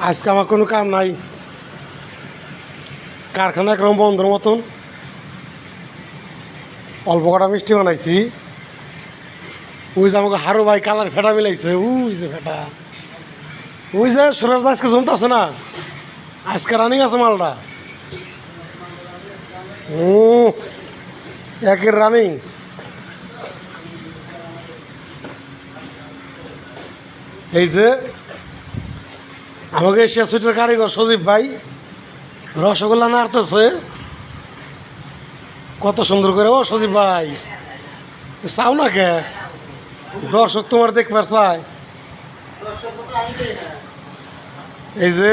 আজকে আমার কোনো কাম নাই, কারখানা একরকম বন্ধর মতন। অল্প কটা মিষ্টি বানাইছি। ওই যে আমাকে হারু ভাই কালার ফেটা মিলাইছে, ওই যে ফেটা, ওই যে সুরেশ দাসকে জমতে আছে না, আজকে রানিং আছে মালটা। একের রানিং। এই যে আমাকে এশিয়া সুইটের কারিগর সজীব ভাই রসগোল্লা নাড়তেছে কত সুন্দর করে। ও সজীব ভাই, চাও না কে? দর্শক তোমার দেখবার চায়। এই যে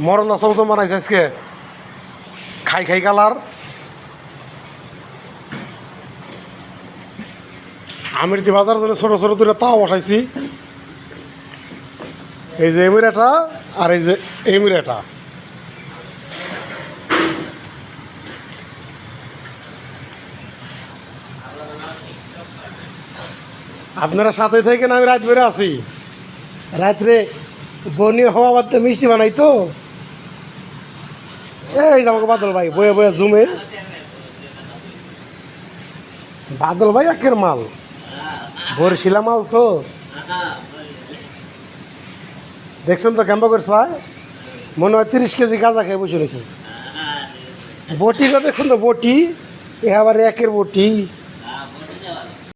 মরনা চমচম বানাইছে আজকে, খাই খাই কালার। আমির দি বাজার জন্য ছোটো ছোটো দুটো তাও বসাইছি। এই যে এমিরাটা আর এই যে এমিরাটা। আপনারা সাথে থাকেন, আমি রাত বেড়ে আছি। রাত্রে বনি হওয়া বাদ মিষ্টি বানাই তো। এই যে আমাকে বাদল ভাই বয়ে বয়ে জুমে। বাদল ভাই একের মাল, বরিশিলা মাল তো। দেখছেন তো ক্যাম্পা করছে, মনে হয় 30 কেজি গাঁজা খেয়ে বসে রয়েছে। বটিটা দেখছেন তো, বটি এ আবার একের বটি।